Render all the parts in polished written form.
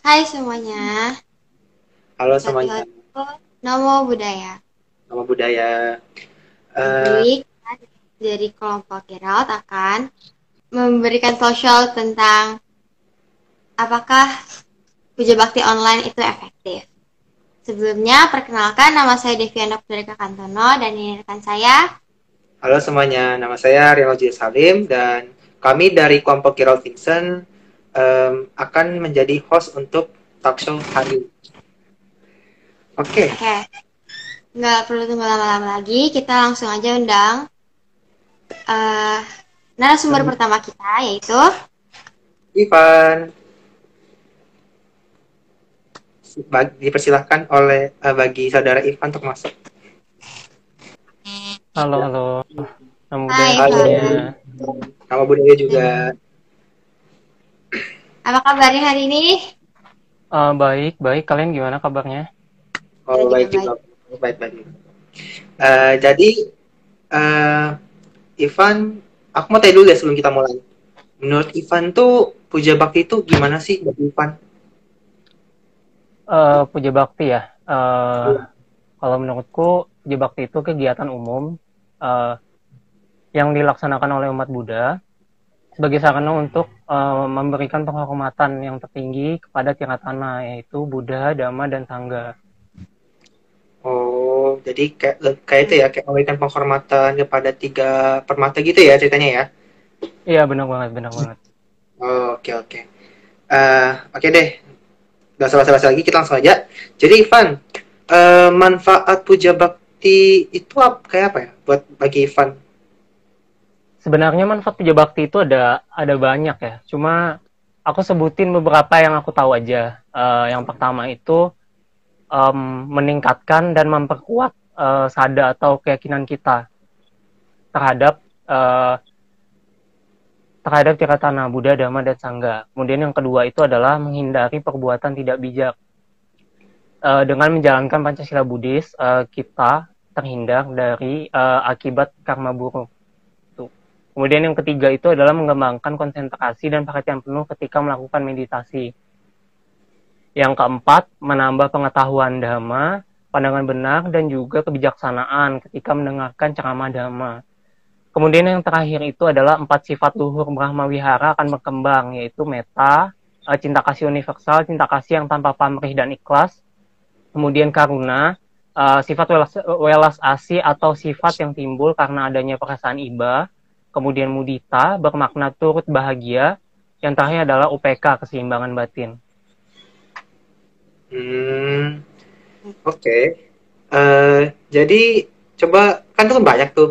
Hai semuanya, Halo Kati semuanya, Hotku, Namo Buddhaya. nama budaya. Eh, Jadi, kita dari kelompok Kiraut akan memberikan social tentang apakah puja bakti online itu efektif. Sebelumnya, perkenalkan nama saya Deviana Putrika Kantono dan ini rekan saya. Halo semuanya, nama saya Riano J. Salim dan kami dari kelompok Kirau Vincent akan menjadi host untuk talk show hari ini. Oke, Oke, nggak perlu tunggu lama-lama lagi, kita langsung aja undang eh, narasumber pertama kita, yaitu Ivan, dipersilahkan bagi saudara Ivan untuk masuk. Halo, halo. Nama budaya Hai Halo, semuanya. Van. nama budaya juga. Apa kabarnya hari ini? Baik, baik. Kalian gimana kabarnya? Kita Oh, juga baik baik. juga. Baik, baik. Jadi, eh, Ivan, aku mau tanya dulu ya sebelum kita mulai. Menurut Ivan tuh puja bakti itu gimana sih buat Ivan? Puja bakti ya. Kalau menurutku, puja bakti itu kegiatan umum eh, yang dilaksanakan oleh umat Buddha sebagai sarana untuk memberikan penghormatan yang tertinggi kepada Tiratana, yaitu Buddha, Dhamma, dan Sangha. Oh, jadi kayak itu ya, kayak memberikan penghormatan kepada tiga permata gitu ya ceritanya ya. Iya, benar banget, benar banget. Oh, oke oke. Oke deh, nggak salah salah lagi, kita langsung aja. Jadi Ivan, manfaat puja bakti itu kayak apa ya buat bagi Ivan? Sebenarnya manfaat puja bakti itu ada banyak ya. Cuma aku sebutin beberapa yang aku tahu aja. Yang pertama itu meningkatkan dan memperkuat sada atau keyakinan kita terhadap uh, terhadap Tiratana, Buddha, Dhamma, dan Sangha. Kemudian yang kedua itu adalah menghindari perbuatan tidak bijak. Dengan menjalankan Pancasila Buddhis, kita terhindar dari akibat karma buruk. Kemudian yang ketiga itu adalah mengembangkan konsentrasi dan perhatian penuh ketika melakukan meditasi. Yang keempat, menambah pengetahuan Dhamma, pandangan benar, dan juga kebijaksanaan ketika mendengarkan ceramah Dhamma. Kemudian yang terakhir itu adalah 4 sifat luhur Brahma Wihara akan berkembang, yaitu metta, cinta kasih universal, cinta kasih yang tanpa pamrih dan ikhlas, kemudian karuna, sifat welas asih atau sifat yang timbul karena adanya perasaan iba, kemudian mudita, bermakna turut bahagia, yang terakhir adalah UPK, keseimbangan batin. Oke. Jadi coba kan tuh banyak tuh.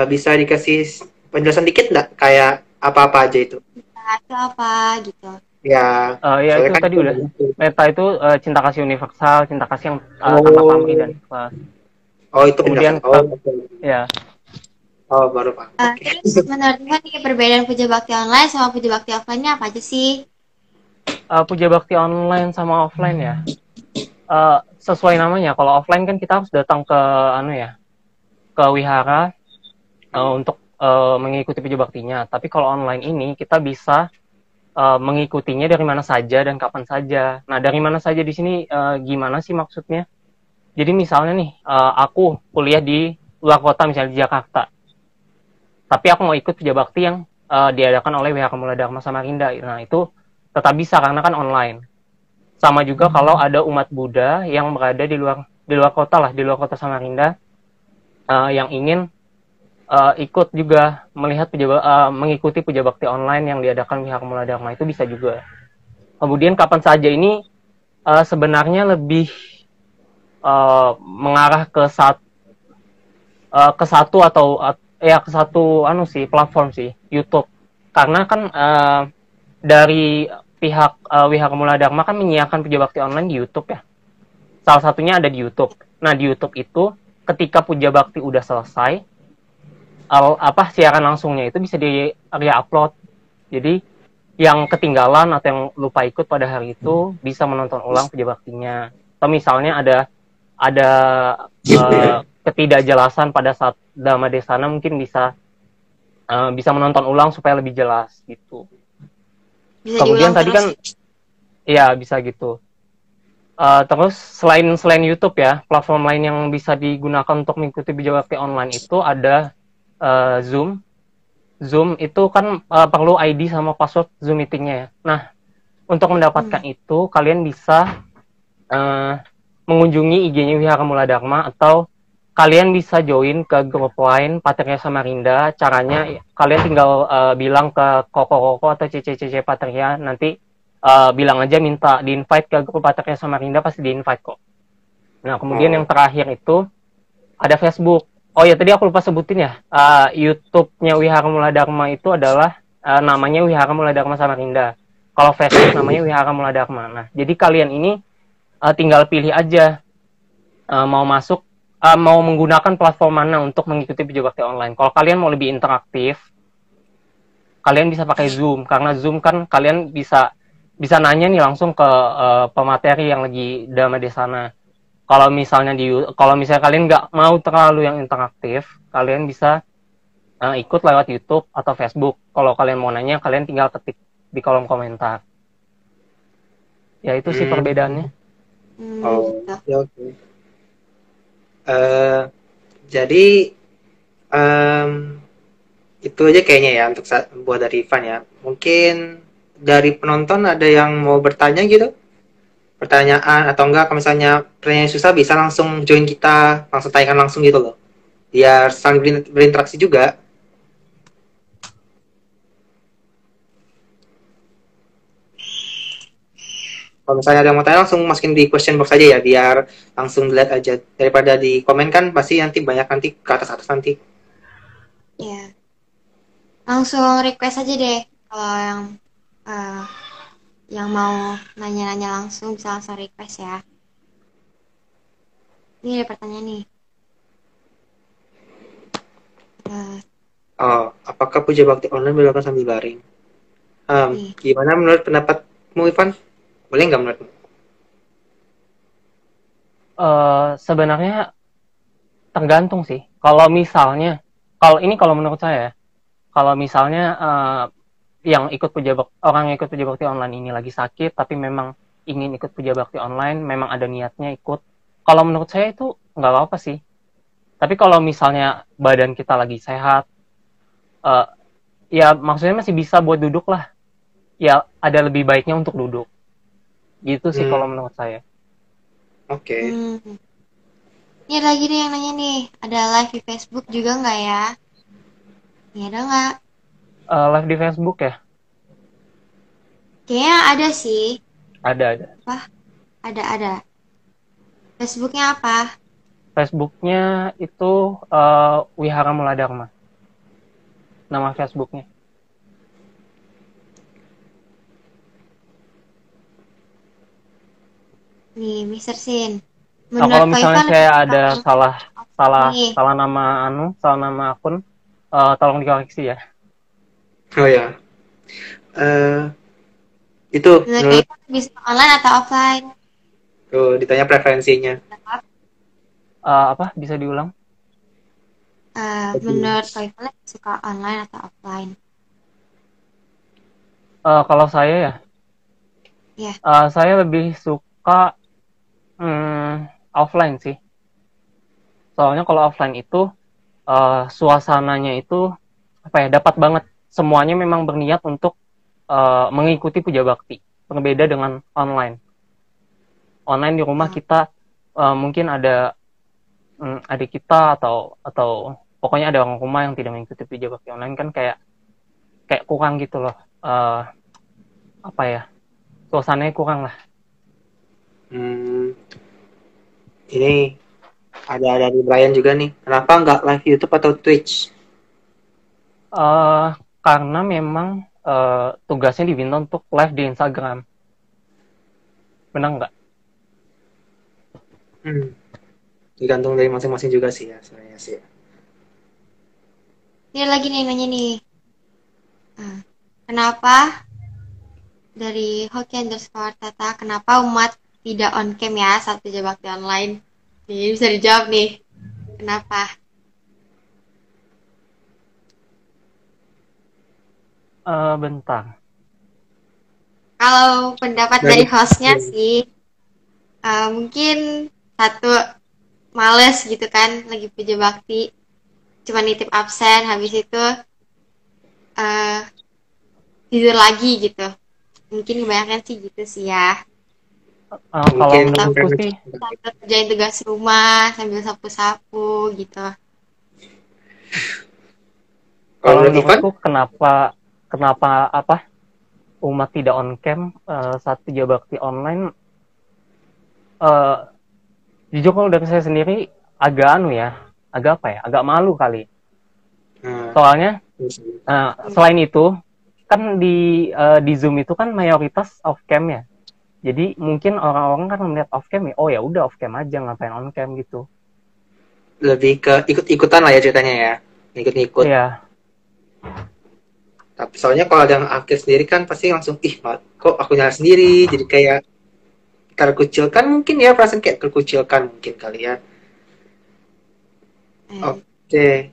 Bisa dikasih penjelasan dikit nggak kayak apa-apa aja itu? Nah, itu apa gitu. Ya, Ya soalnya itu kan tadi itu udah. banyak tuh. Meta itu cinta kasih universal, cinta kasih yang tanpa pamrih dan Oh, ikhlas. oh itu penjelasan. Kemudian Oh, oke. ya, Oh, baru Pak. Oke. Terus menurut Tuhan nih perbedaan puja bakti online sama puja bakti offline-nya apa aja sih? puja bakti online sama offline ya. Sesuai namanya, kalau offline kan kita harus datang ke ke wihara untuk mengikuti puja baktinya. Tapi kalau online ini kita bisa mengikutinya dari mana saja dan kapan saja. Nah, dari mana saja di sini gimana sih maksudnya? Jadi misalnya nih, aku kuliah di luar kota, misalnya di Jakarta. Tapi aku mau ikut puja bakti yang diadakan oleh Wihara Mula Dharma Samarinda. Nah, itu tetap bisa karena kan online. Sama juga kalau ada umat Buddha yang berada di luar kota lah, di luar kota Samarinda, yang ingin ikut juga melihat mengikuti puja bakti online yang diadakan Wihara Mula Dharma, itu bisa juga. Kemudian kapan saja ini sebenarnya lebih mengarah ke satu atau ke satu platform sih, YouTube. Karena kan dari pihak Wihara Mula Dharma kan menyiarkan puja bakti online di YouTube ya. Salah satunya ada di YouTube. Nah, di YouTube itu ketika puja bakti udah selesai, siaran langsungnya itu bisa di re-upload. Jadi yang ketinggalan atau yang lupa ikut pada hari itu bisa menonton ulang puja baktinya. Atau misalnya ada ketidakjelasan pada saat Dhamma Desana, mungkin bisa menonton ulang supaya lebih jelas gitu. Bisa Kemudian diulang tadi terus kan gitu. Iya, bisa gitu. Terus selain YouTube ya, platform lain yang bisa digunakan untuk mengikuti Bija Bakti online itu ada Zoom. Zoom itu kan perlu ID sama password Zoom meetingnya ya. Nah, untuk mendapatkan itu kalian bisa mengunjungi IG-nya Wihara Mula Dharma atau kalian bisa join ke grup lain Patria Samarinda. Caranya kalian tinggal bilang ke Koko atau CC Patria, nanti bilang aja minta di-invite ke grup Patria Samarinda, pasti di-invite kok. Nah, kemudian yang terakhir itu ada Facebook. Oh ya, tadi aku lupa sebutin ya. YouTube-nya Wihara Mula Dharma itu adalah namanya Wihara Mula Dharma Samarinda. Kalau Facebook namanya Wihara Mula Dharma. Nah, jadi kalian ini tinggal pilih aja mau masuk, mau menggunakan platform mana untuk mengikuti Bija Bakti online. Kalau kalian mau lebih interaktif, kalian bisa pakai Zoom, karena Zoom kan kalian bisa nanya nih langsung ke pemateri yang lagi dama di sana. Kalau misalnya kalian nggak mau terlalu yang interaktif, kalian bisa ikut lewat YouTube atau Facebook. Kalau kalian mau nanya, kalian tinggal ketik di kolom komentar. Ya itu sih perbedaannya. Oh, ya oke. Jadi itu aja kayaknya ya untuk buat dari Ivan ya. Mungkin dari penonton ada yang mau bertanya gitu? Pertanyaan atau enggak, kalau misalnya pertanyaan susah bisa langsung join kita, langsung tanyakan langsung gitu loh. Biar saling berinteraksi juga. Kalau misalnya ada yang mau tanya langsung masukin di question box aja ya, biar langsung dilihat aja. Daripada di komen kan pasti nanti banyak nanti ke atas-atas nanti. Ya, langsung request aja deh kalau yang mau nanya-nanya langsung bisa langsung request ya. Ini ada pertanyaan nih. Oh, apakah puja bakti online dilakukan sambil daring? Gimana menurut pendapatmu Ivan? Boleh nggak menurutmu? Sebenarnya tergantung sih. Kalau misalnya, kalau menurut saya, kalau misalnya orang yang ikut puja bakti online ini lagi sakit, tapi memang ingin ikut puja bakti online, memang ada niatnya ikut. Kalau menurut saya itu nggak apa-apa sih. Tapi kalau misalnya badan kita lagi sehat, ya maksudnya masih bisa buat duduk lah. Ya ada lebih baiknya untuk duduk. Gitu sih kalau menurut saya. Oke. Ini lagi nih yang nanya nih, ada live di Facebook juga nggak ya? Ini ada nggak? Live di Facebook ya? Kayaknya ada sih. Ada. Apa? Ada. Facebooknya apa? Facebooknya itu Wihara Mula Dharma. Nama Facebooknya. Nih, Mister Sin. Nah, kalau misalnya saya ada salah nama akun, tolong dikoreksi ya. Oh ya. Itu menurut bisa online atau offline? tuh ditanya preferensinya. Apa? Bisa diulang? Menurut Kak suka online atau offline? Kalau saya ya, Ya. saya lebih suka offline sih. Soalnya kalau offline itu suasananya itu apa ya, dapat banget. Semuanya memang berniat untuk mengikuti puja bakti. Berbeda dengan online. Online di rumah kita mungkin ada adik kita atau pokoknya ada orang rumah yang tidak mengikuti puja bakti online, kan kayak kurang gitu loh. Apa ya? Suasananya kurang lah. Ini ada dari Brian juga nih. Kenapa nggak live YouTube atau Twitch? Karena memang tugasnya diminta untuk live di Instagram. Benar nggak? Digantung dari masing-masing juga sih ya sebenarnya sih. Ini lagi nih nanya nih. Kenapa dari Hoki_Tata, kenapa umat tidak on cam ya saat puja bakti online? Ini bisa dijawab nih. Kenapa? Bentar. Kalau pendapat dari hostnya sih, mungkin satu males gitu kan, lagi puja bakti, cuma nitip absen, habis itu eh, tidur lagi gitu. Mungkin kebanyakan sih gitu sih ya. Kalau Mungkin menurutku sih, Sambil kerjain tugas rumah, sambil sapu-sapu gitu. kalau kalau menurut Ivan, menurutku kenapa kenapa apa umat tidak on cam saat puja bakti online, eh, jujur kalau dari saya sendiri agak agak apa ya, agak malu kali. nah, Soalnya selain itu kan di Zoom itu kan mayoritas off cam ya. Jadi mungkin orang-orang kan melihat off cam ya, oh ya udah off cam aja, ngapain on cam gitu. lebih ke ikut-ikutan lah ya ceritanya ya, ikut-ikut. Iya, Tapi soalnya kalau ada yang akhir sendiri kan pasti langsung kok aku nyala sendiri, jadi kayak terkucilkan mungkin ya, perasaan kayak terkucilkan mungkin kali ya. Oke,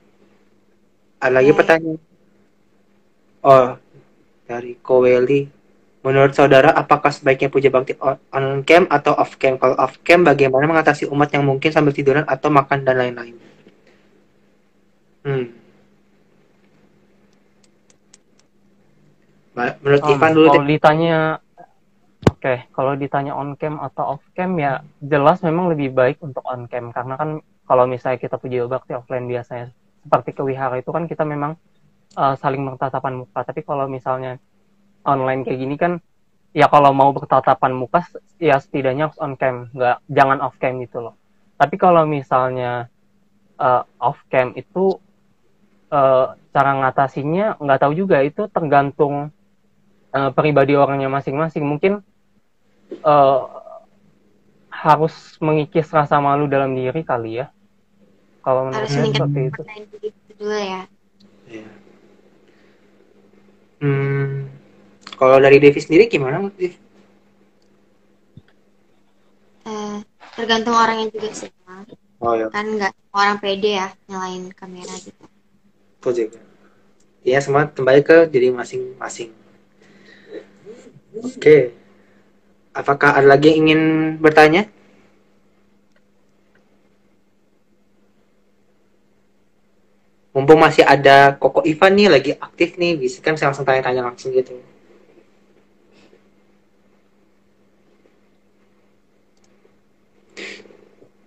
ada lagi pertanyaan. Oh, dari Koweli. Menurut saudara, apakah sebaiknya puja bakti on cam atau off cam? Kalau off cam, bagaimana mengatasi umat yang mungkin sambil tiduran atau makan dan lain-lain? Hmm. Menurut Ivan dulu deh. kalau ditanya, oke, kalau ditanya on cam atau off cam ya jelas memang lebih baik untuk on cam, karena kan kalau misalnya kita puja bakti offline biasanya seperti ke wihara itu kan kita memang saling bertatapan muka. Tapi kalau misalnya online kayak gini kan, ya kalau mau bertatapan muka ya setidaknya harus on cam, jangan off cam gitu loh. Tapi kalau misalnya off cam itu cara ngatasinya nggak tahu juga, itu tergantung pribadi orangnya masing-masing. Mungkin uh, harus mengikis rasa malu dalam diri kali ya, kalau menurut Harus saya seperti meningkatkan itu. percaya diri dulu ya. Ya. Kalau dari Devi sendiri gimana, Devi? Tergantung orangnya juga sih, Bang. Oh ya, Kan nggak orang pede ya nyalain kamera gitu. betul juga. Ya, semua kembali ke diri masing-masing. Oke. Apakah ada lagi yang ingin bertanya? Mumpung masih ada Koko Ivan nih lagi aktif nih, bisa kan saya langsung tanya-tanya langsung gitu.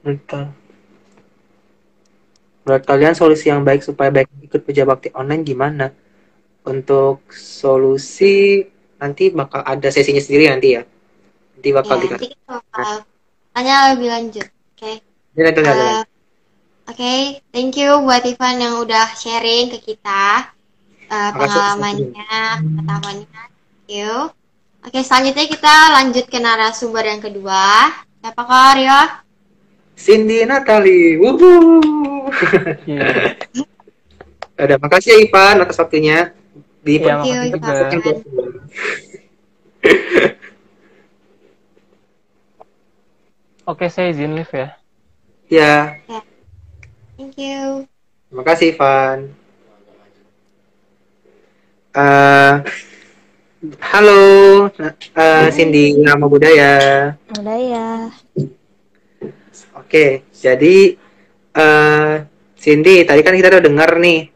Entah. Menurut kalian solusi yang baik supaya baik ikut puja bakti online gimana? Untuk solusi nanti bakal ada sesinya sendiri nanti ya. Nanti bakal Ya, nanti dikasih. kita bakal tanya lebih lanjut. Oke. Ini nanti ada Eh, lagi. Oke, thank you buat Ivan yang udah sharing ke kita Makasih. pengalamannya, pengetahuannya. Thank you. Oke, selanjutnya kita lanjut ke narasumber yang kedua. Siapa Kak Rio? Cindy Natali. Wuhu. Yeah. Ada makasih ya Ivan atas waktunya. Di Iya, Thank you, makasih juga. Ivan. Oke, saya izin live ya. Ya, Thank you. terima kasih Ivan. Halo, Cindy Nama Budaya. Budaya. Oke, jadi Cindy, tadi kan kita udah dengar nih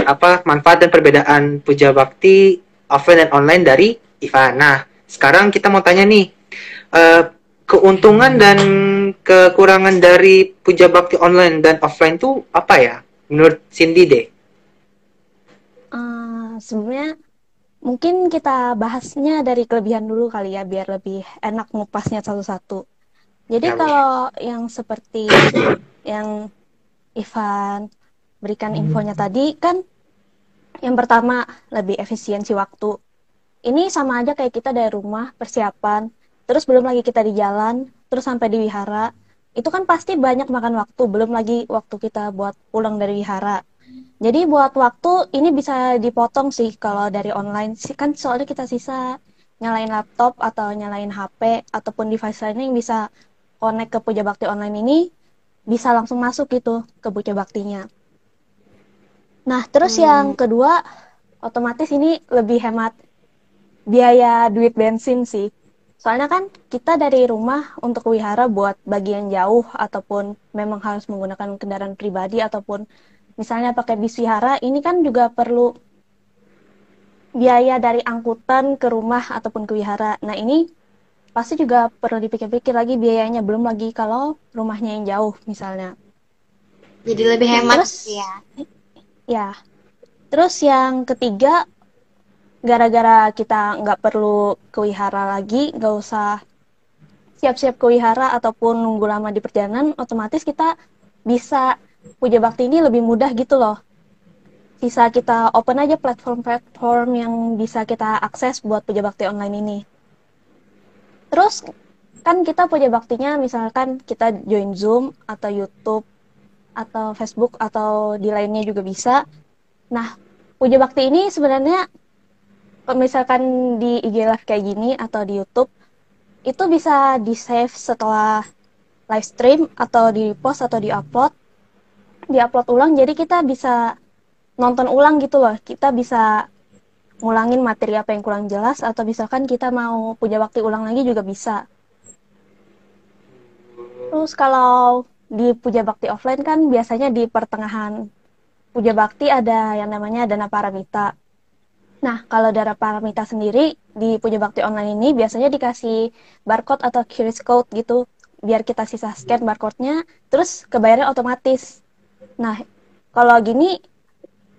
apa manfaat dan perbedaan puja bakti offline dan online dari Ivan. Nah, sekarang kita mau tanya nih keuntungan dan kekurangan dari puja bakti online dan offline tuh apa ya? Menurut Cindy deh. Sebenarnya mungkin kita bahasnya dari kelebihan dulu kali ya, biar lebih enak ngupasnya satu-satu. Jadi Ya, kalau yang seperti yang Ivan berikan infonya tadi kan, yang pertama lebih efisiensi waktu. Ini sama aja kayak kita dari rumah persiapan, terus belum lagi kita di jalan, terus sampai di wihara, itu kan pasti banyak makan waktu, belum lagi waktu kita buat pulang dari wihara. Jadi buat waktu ini bisa dipotong sih kalau dari online, kan soalnya kita sisa nyalain laptop atau nyalain HP ataupun device lainnya yang bisa connect ke puja bakti online ini, bisa langsung masuk gitu ke puja baktinya. Nah terus yang kedua, otomatis ini lebih hemat biaya duit bensin sih. Soalnya kan kita dari rumah untuk wihara buat bagian jauh ataupun memang harus menggunakan kendaraan pribadi ataupun misalnya pakai bis wihara, ini kan juga perlu biaya dari angkutan ke rumah ataupun ke wihara. Nah, ini pasti juga perlu dipikir-pikir lagi biayanya, belum lagi kalau rumahnya yang jauh misalnya. Jadi lebih hemat Terus, ya. ya. Terus yang ketiga, gara-gara kita nggak perlu ke wihara lagi, nggak usah siap-siap ke wihara ataupun nunggu lama di perjalanan, otomatis kita bisa puja bakti ini lebih mudah gitu loh. Bisa kita open aja platform-platform yang bisa kita akses buat puja bakti online ini. Terus kan kita puja baktinya misalkan kita join Zoom atau YouTube atau Facebook atau di lainnya juga bisa. Nah, puja bakti ini sebenarnya kalau misalkan di IG Live kayak gini atau di YouTube itu bisa di-save setelah live stream atau di-post atau di-upload ulang, jadi kita bisa nonton ulang gitu loh. Kita bisa ngulangin materi apa yang kurang jelas atau misalkan kita mau puja bakti ulang lagi juga bisa. Terus kalau di puja bakti offline kan biasanya di pertengahan puja bakti ada yang namanya dana paramita. Nah, kalau dana paramita sendiri di puja bakti online ini biasanya dikasih barcode atau QR code gitu, biar kita sisa scan barcode-nya, terus kebayarnya otomatis. Nah, kalau gini,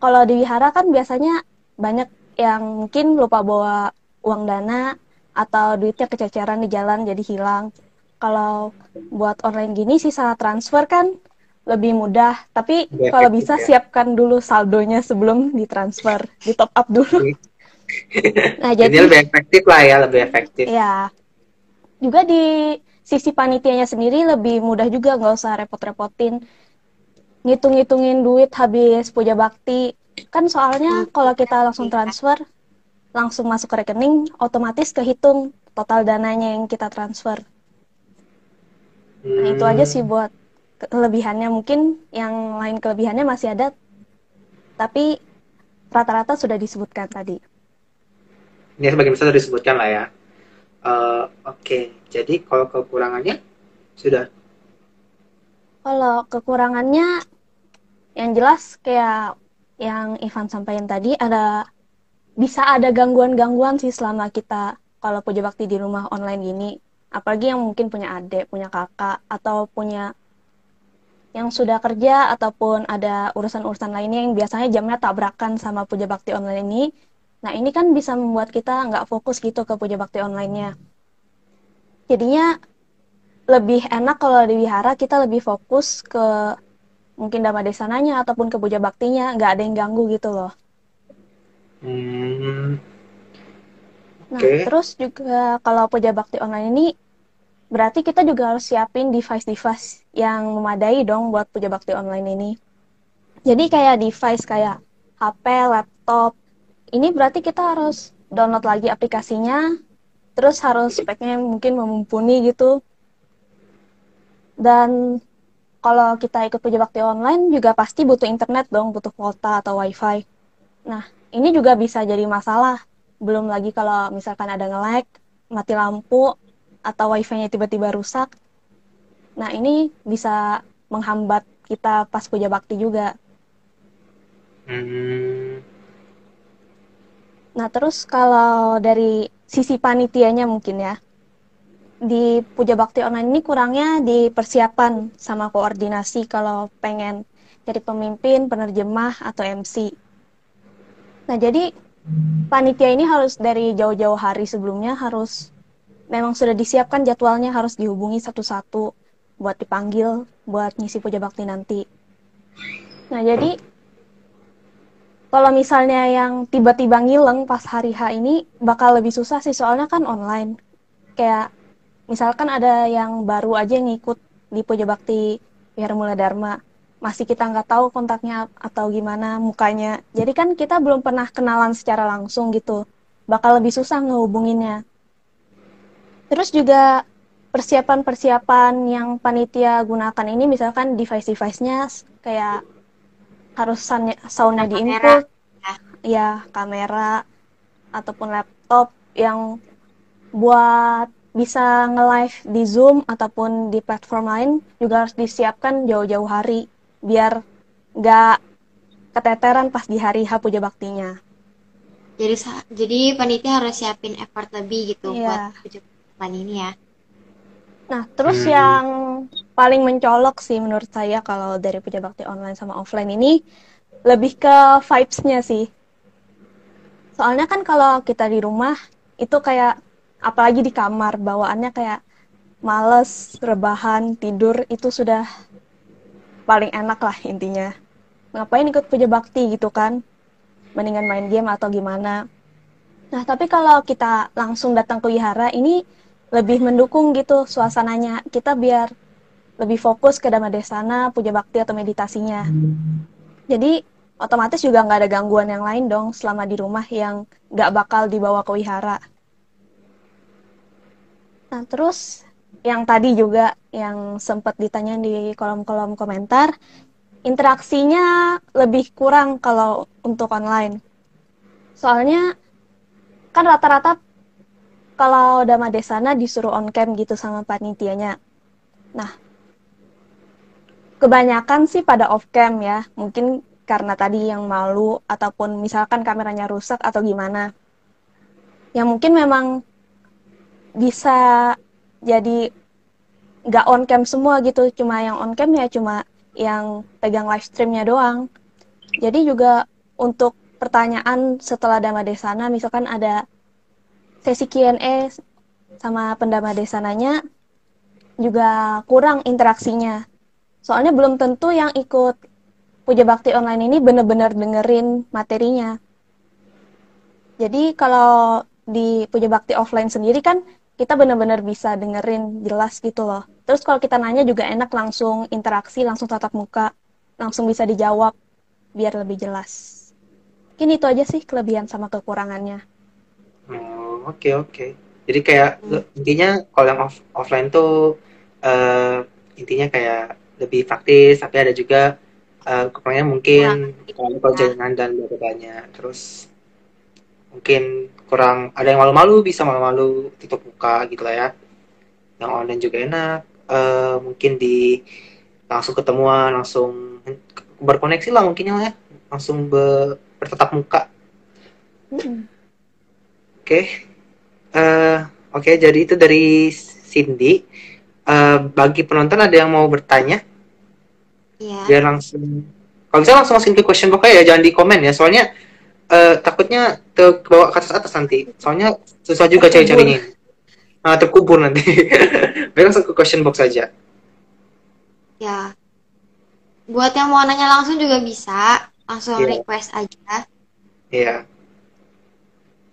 kalau di wihara kan biasanya banyak yang mungkin lupa bawa uang dana atau duitnya kececeran di jalan jadi hilang. Kalau buat online gini sisa transfer kan lebih mudah, tapi Lebih kalau efektif bisa ya. siapkan dulu saldonya sebelum ditransfer, di top up dulu. Nah, Jadi jadi lebih efektif lah ya, lebih efektif. ya juga di sisi panitianya sendiri lebih mudah juga, nggak usah repot-repotin ngitung-ngitungin duit habis puja bakti. Kan soalnya kalau kita langsung transfer, langsung masuk ke rekening, otomatis kehitung total dananya yang kita transfer. Nah, itu aja sih buat kelebihannya. Mungkin yang lain kelebihannya masih ada, tapi rata-rata sudah disebutkan tadi. Ini sebagian besar sudah disebutkan lah ya. Oke, jadi kalau kekurangannya sudah. Kalau kekurangannya, yang jelas kayak yang Ivan sampaikan tadi, bisa ada gangguan-gangguan sih selama kita kalau puja bakti di rumah online gini. Apalagi yang mungkin punya adik, punya kakak, atau punya yang sudah kerja, ataupun ada urusan-urusan lainnya yang biasanya jamnya tabrakan sama puja bakti online ini. Nah, ini kan bisa membuat kita nggak fokus gitu ke puja bakti online-nya. Jadinya lebih enak kalau di wihara kita lebih fokus ke mungkin dhamma desananya ataupun ke puja baktinya, nggak ada yang ganggu gitu loh. Nah, Oke. terus juga kalau puja bakti online ini berarti kita juga harus siapin device-device yang memadai dong buat puja bakti online ini. Jadi kayak device kayak HP, laptop. Ini berarti kita harus download lagi aplikasinya, terus harus speknya mungkin mumpuni gitu. Dan kalau kita ikut puja bakti online juga pasti butuh internet dong, butuh kuota atau wifi. Nah, ini juga bisa jadi masalah. Belum lagi kalau misalkan ada nge-lag, mati lampu, atau wifi-nya tiba-tiba rusak. Nah, ini bisa menghambat kita pas puja bakti juga. Nah, terus kalau dari sisi panitianya mungkin ya, di puja bakti online ini kurangnya di persiapan sama koordinasi kalau pengen jadi pemimpin, penerjemah, atau MC. Nah, jadi panitia ini harus dari jauh-jauh hari sebelumnya harus memang sudah disiapkan jadwalnya, harus dihubungi satu-satu buat dipanggil, buat ngisi puja bakti nanti. Nah, jadi kalau misalnya yang tiba-tiba ngileng pas hari H ini bakal lebih susah sih, soalnya kan online. Kayak misalkan ada yang baru aja yang ngikut di puja bakti Wihara Mula Dharma, masih kita nggak tahu kontaknya atau gimana mukanya. Jadi kan kita belum pernah kenalan secara langsung gitu. Bakal lebih susah ngehubunginnya. Terus juga persiapan-persiapan yang panitia gunakan ini misalkan device-device-nya kayak harus sound-nya Kamera. di-input, ya kamera ataupun laptop. yang buat bisa nge-live di Zoom ataupun di platform lain juga harus disiapkan jauh-jauh hari biar nggak keteteran pas di hari H puja baktinya. Jadi panitia harus siapin effort lebih gitu buat Iya. puja bakti ini ya. Nah, terus yang paling mencolok sih menurut saya kalau dari puja bakti online sama offline ini lebih ke vibes-nya sih. Soalnya kan kalau kita di rumah itu kayak apalagi di kamar bawaannya kayak males, rebahan, tidur itu sudah paling enak lah intinya. Ngapain ikut puja bakti gitu kan? Mendingan main game atau gimana. Nah, tapi kalau kita langsung datang ke wihara ini lebih mendukung gitu suasananya. Kita biar lebih fokus ke Dhamma Desana, puja bakti atau meditasinya. Jadi otomatis juga nggak ada gangguan yang lain dong selama di rumah yang nggak bakal dibawa ke wihara. Nah, terus yang tadi juga yang sempat ditanya di kolom-kolom komentar, interaksinya lebih kurang kalau untuk online. Soalnya kan rata-rata kalau Dhamma Desana disuruh on cam gitu sama panitianya. Nah, kebanyakan sih pada off cam ya. Mungkin karena tadi yang malu ataupun misalkan kameranya rusak atau gimana. Ya mungkin memang bisa jadi nggak on cam semua gitu. Cuma yang on cam ya cuma yang pegang live streamnya doang. Jadi juga untuk pertanyaan setelah Dhamma Desana, misalkan ada sesi Q&A sama pendama desananya juga kurang interaksinya. Soalnya belum tentu yang ikut puja bakti online ini benar-benar dengerin materinya. Jadi kalau di puja bakti offline sendiri kan kita benar-benar bisa dengerin jelas gitu loh. Terus kalau kita nanya juga enak langsung interaksi, langsung tatap muka, langsung bisa dijawab biar lebih jelas. Mungkin itu aja sih kelebihan sama kekurangannya. Oke oke. Jadi kayak intinya kalau yang offline tuh eh, intinya kayak lebih praktis, tapi ada juga kekurangannya mungkin Kurang kalau ya. jaringan dan banyak. Terus mungkin kurang ada yang malu-malu bisa malu-malu tutup muka gitu lah ya. Yang online juga enak. Mungkin di langsung ketemuan, langsung berkoneksi lah mungkin ya, langsung bertatap muka. Oke. Eh, oke, jadi itu dari Cindy. Bagi penonton ada yang mau bertanya, Iya. biar langsung. Kalau bisa langsung masukin ke question box ya, jangan di komen ya. Soalnya takutnya kebawa ke atas nanti. Soalnya susah juga Terkubur. cari-carinya. Terkubur nanti. Biar langsung ke question box saja. Ya. Buat yang mau nanya langsung juga bisa, langsung Iya, request aja. iya.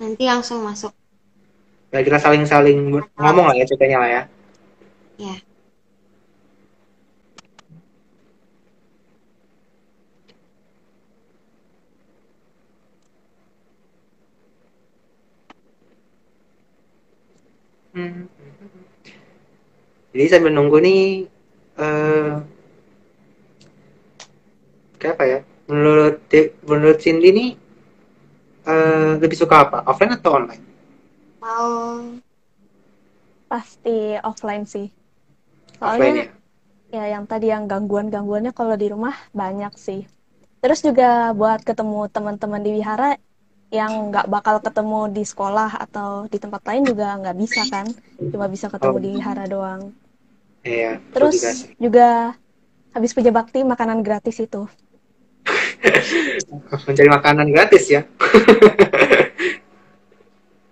Nanti langsung masuk. Biar kita saling-saling ngomong lah ya ceritanya lah ya. Ya. Hmm. Jadi sambil nunggu nih, eh kayak apa ya? Menurut Cindy nih, lebih suka apa? Offline atau online? Mau Pasti offline sih. Offline Soalnya ya. ya yang tadi yang gangguan-gangguannya kalau di rumah banyak sih. Terus juga buat ketemu teman-teman di wihara yang nggak bakal ketemu di sekolah atau di tempat lain juga nggak bisa kan. Cuma bisa ketemu Oh, di wihara doang. iya, betul juga Terus sih. juga habis puja bakti makanan gratis itu. Mencari makanan gratis ya.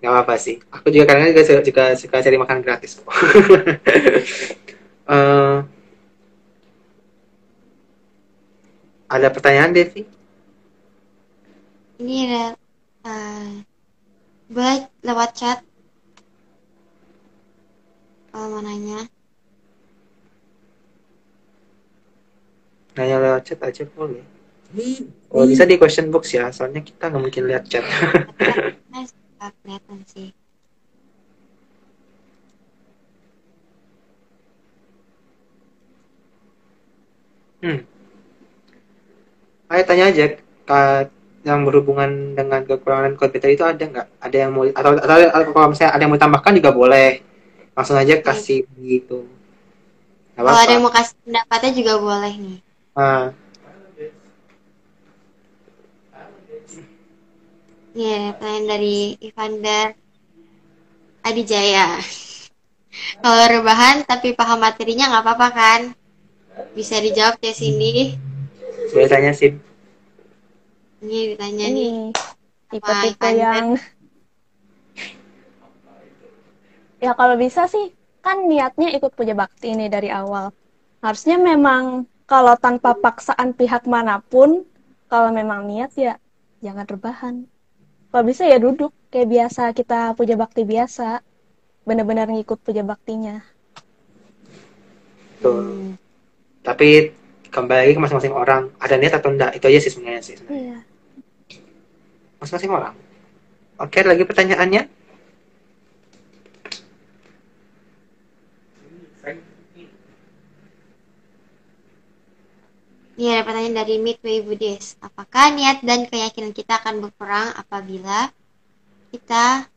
Gak apa sih. Aku juga kadang juga suka cari makan gratis kok. Eh, ada pertanyaan Devi? ini ada boleh lewat chat kalau mau nanya. Nanya lewat chat aja boleh. Kalau bisa di question box ya, soalnya kita nggak mungkin lihat chat. Mas, nggak kelihatan sih. Hmm. Ayo tanya aja, Kak. yang berhubungan dengan kekurangan komputer itu ada nggak? Ada yang mau atau kalau misalnya ada yang mau tambahkan juga boleh. Langsung aja Nih, kasih gitu. Nggak kalau ada apa-apa. yang mau kasih pendapatnya juga boleh nih. Nah, Ini ada pertanyaan dari Ivander Adijaya. Kalau rebahan tapi paham materinya nggak apa-apa kan? Bisa dijawab ya Cindy. boleh tanya sih. Ini ditanya nih Ini sama tipe-tipe Ivander. yang ya kalau bisa sih kan niatnya ikut puja bakti ini dari awal. Harusnya memang kalau tanpa paksaan pihak manapun, kalau memang niat ya jangan rebahan. Kalau bisa ya duduk kayak biasa kita puja bakti biasa, benar-benar ngikut puja baktinya. Tuh. Hmm. Tapi kembali lagi ke masing-masing orang. Ada niat atau enggak? Itu aja sih sebenarnya sih. Iya. Masing-masing orang. Oke, ada lagi pertanyaannya? Ini ada pertanyaan dari Midway Buddhist. Apakah niat dan keyakinan kita akan berkurang apabila kita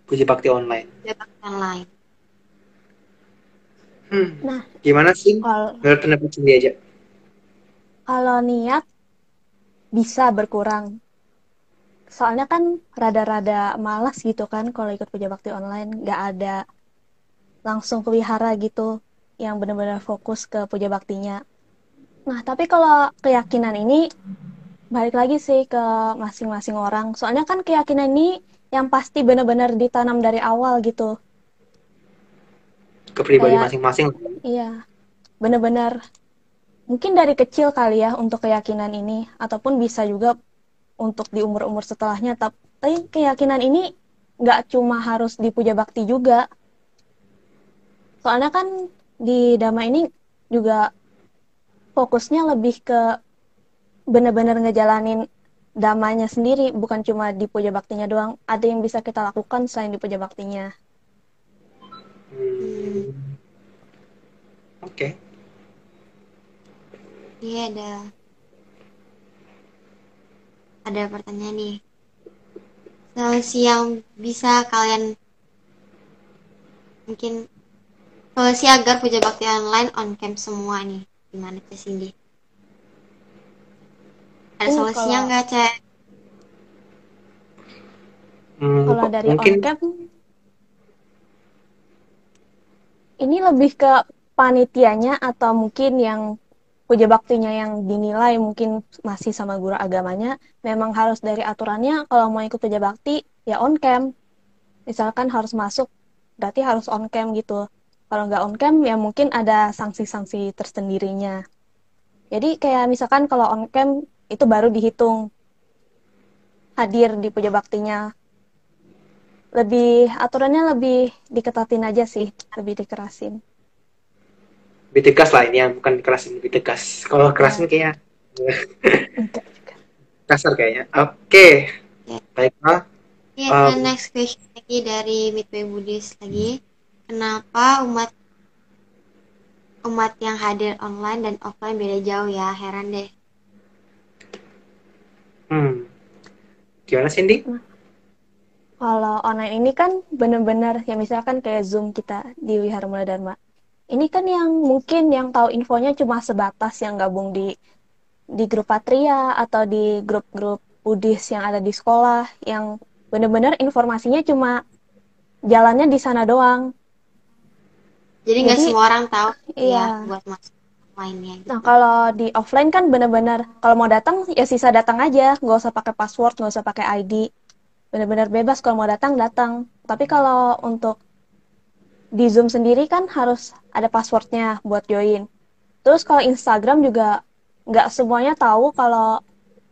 Puji bakti online. puja bakti online? Nah, Gimana sih? kalau Menurut pendapat sendiri aja. kalau niat bisa berkurang. Soalnya kan rada-rada malas gitu kan kalau ikut puja bakti online, nggak ada langsung ke wihara gitu yang benar-benar fokus ke puja baktinya. Nah, tapi kalau keyakinan ini balik lagi sih ke masing-masing orang. Soalnya kan keyakinan ini yang pasti benar-benar ditanam dari awal gitu. Ke pribadi Kayak masing-masing. iya, benar-benar mungkin dari kecil kali ya untuk keyakinan ini ataupun bisa juga untuk di umur-umur setelahnya. Tapi keyakinan ini nggak cuma harus di puja bakti juga. Soalnya kan di Dhamma ini juga fokusnya lebih ke benar-benar ngejalanin damanya sendiri, bukan cuma di puja baktinya doang. Ada yang bisa kita lakukan selain di puja baktinya. Hmm. Oke. Ini ada pertanyaan nih. Solusi yang bisa kalian mungkin solusi agar puja bakti online on cam semua nih. Gimana Cek Cindy? Ada solusinya Kalau nggak Cek? kalau dari on Mungkin cam ini lebih ke panitianya atau mungkin yang puja baktinya yang dinilai mungkin masih sama guru agamanya memang harus dari aturannya kalau mau ikut puja bakti ya on cam. Misalkan harus masuk berarti harus on cam gitu. Kalau nggak on cam ya mungkin ada sanksi-sanksi tersendirinya. Jadi kayak misalkan kalau on cam itu baru dihitung hadir di puja baktinya. Lebih aturannya lebih diketatin aja sih, lebih dikerasin. lebih tegas lah ini ya, bukan dikerasin, lebih tegas. Kalau kerasin Ya, kayaknya enggak juga. kasar kayaknya. Oke, Ya. baiklah. Oke, Um, next question lagi dari Midway Buddhist lagi. Kenapa umat yang hadir online dan offline beda jauh ya? Heran deh. Gimana Cindy? Nah, kalau online ini kan bener-bener ya misalkan kayak Zoom kita di Wihara Mula Dharma. Ini kan yang mungkin yang tahu infonya cuma sebatas yang gabung di grup Patria atau di grup-grup Buddhis yang ada di sekolah yang bener-bener informasinya cuma jalannya di sana doang. Jadi nggak Jadi semua orang tahu gitu ya iya. buat masuk online-nya Nah, gitu. kalau di offline kan bener-bener kalau mau datang ya sisa datang aja, nggak usah pakai password, nggak usah pakai ID. Bener-bener bebas kalau mau datang datang. Tapi kalau untuk di Zoom sendiri kan harus ada passwordnya buat join. Terus kalau Instagram juga nggak semuanya tahu kalau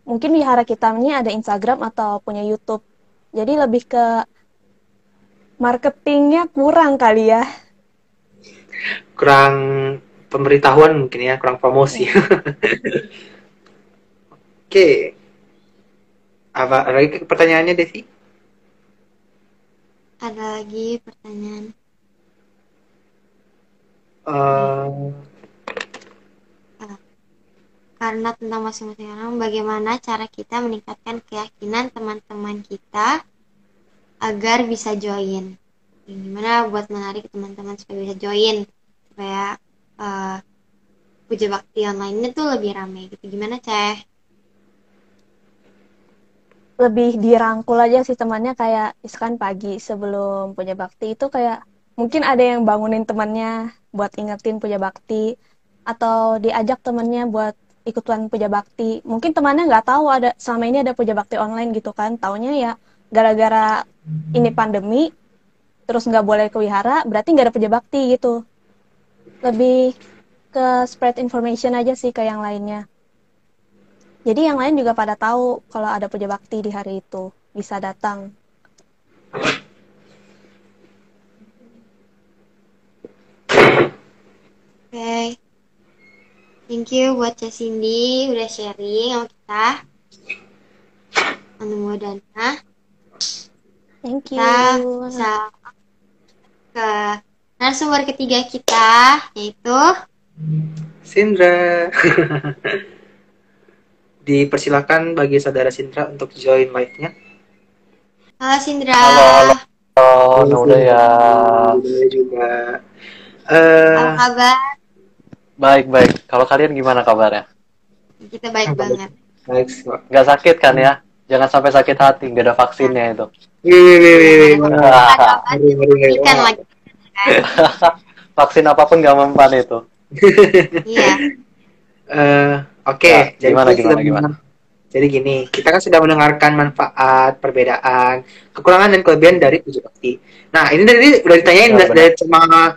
mungkin wihara kita ini ada Instagram atau punya YouTube. Jadi lebih ke marketingnya kurang kali ya. Kurang pemberitahuan mungkin ya, kurang promosi. Ya. Oke, apa ada lagi pertanyaannya Desi? Ada lagi pertanyaan. Eh, karena tentang masing-masing orang, bagaimana cara kita meningkatkan keyakinan teman-teman kita agar bisa join. Gimana buat menarik teman-teman supaya bisa join, supaya puja bakti online itu lebih ramai gitu. Gimana, Ceh? Lebih dirangkul aja sih temannya, kayak misalkan pagi sebelum puja bakti itu kayak mungkin ada yang bangunin temannya buat ingetin puja bakti, atau diajak temannya buat ikutan puja bakti. Mungkin temannya nggak tahu ada selama ini ada puja bakti online gitu kan, taunya ya gara-gara ini pandemi terus nggak boleh ke wihara berarti nggak ada puja bakti gitu. Lebih ke spread information aja sih ke yang lainnya. Jadi yang lain juga pada tahu kalau ada puja bakti di hari itu, bisa datang. Oke. Thank you buat Ceh Cindy udah sharing sama kita. Mudah-mudahan Thank you. kita bisa ke narasumber ketiga kita, yaitu Sindra. Dipersilakan bagi saudara Sindra untuk join live-nya. Halo Sindra. Halo. Oh, udah ya. Udah juga. Apa kabar? Baik. Kalau kalian gimana kabarnya? Kita baik banget. Baik. Nggak sakit kan ya? Jangan sampai sakit hati, nggak ada vaksinnya itu. Kan lagi. Vaksin apapun nggak mempan itu. Iya. Oke. Gimana? Jadi gini, kita kan sudah mendengarkan manfaat, perbedaan, kekurangan dan kelebihan dari puja bakti. Nah, ini tadi udah ditanyain dari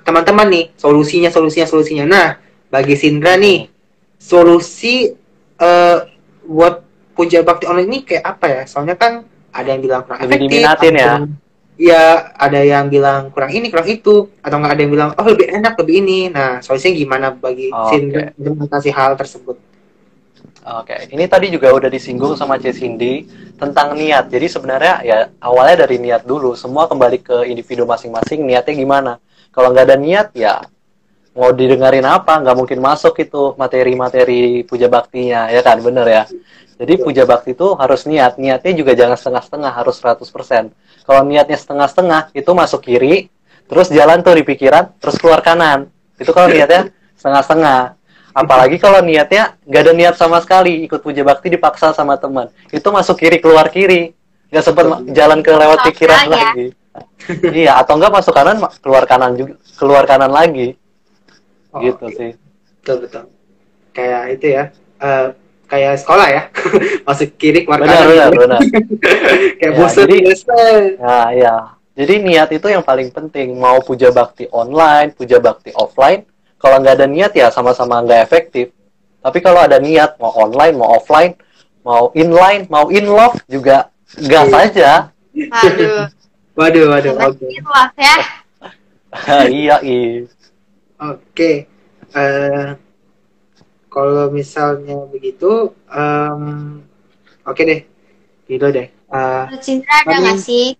teman-teman nih, solusinya. Nah, bagi Sindra nih, solusi buat puja bakti online ini kayak apa ya? Soalnya kan ada yang bilang kurang lebih efektif, diminatin ya. Iya, ada yang bilang kurang ini, kurang itu, atau nggak ada yang bilang oh lebih enak, lebih ini. Nah, solusinya gimana bagi Sindra untuk mengatasi hal tersebut? Oke, ini tadi juga udah disinggung sama Ceh Cindy tentang niat. Jadi sebenarnya ya awalnya dari niat dulu. Semua kembali ke individu masing-masing, niatnya gimana. Kalau nggak ada niat ya mau didengarin apa, nggak mungkin masuk itu materi-materi puja baktinya, ya kan, bener ya. Jadi puja bakti itu harus niat. Niatnya juga jangan setengah-setengah, harus 100%. Kalau niatnya setengah-setengah, itu masuk kiri, terus jalan tuh di pikiran, terus keluar kanan. Itu kalau niatnya setengah-setengah. Apalagi kalau niatnya nggak ada niat sama sekali, ikut puja bakti dipaksa sama teman, itu masuk kiri keluar kiri, nggak sempat jalan ke lewat pikiran lagi. Iya, atau nggak masuk kanan keluar kanan juga, keluar kanan lagi, gitu sih. Betul. Kayak itu ya, kayak sekolah ya, masuk kiri keluar kanan. Benar. Kayak bosan. Nah, ya. Jadi niat itu yang paling penting. Mau puja bakti online, puja bakti offline. Kalau nggak ada niat ya sama-sama nggak efektif. Tapi kalau ada niat, mau online, mau offline, mau inline, mau in love juga gas aja. Waduh. Oke. In love ya. Iya. Oke. Kalau misalnya begitu, oke deh. Gitu deh. Menurut Sindra ada nggak sih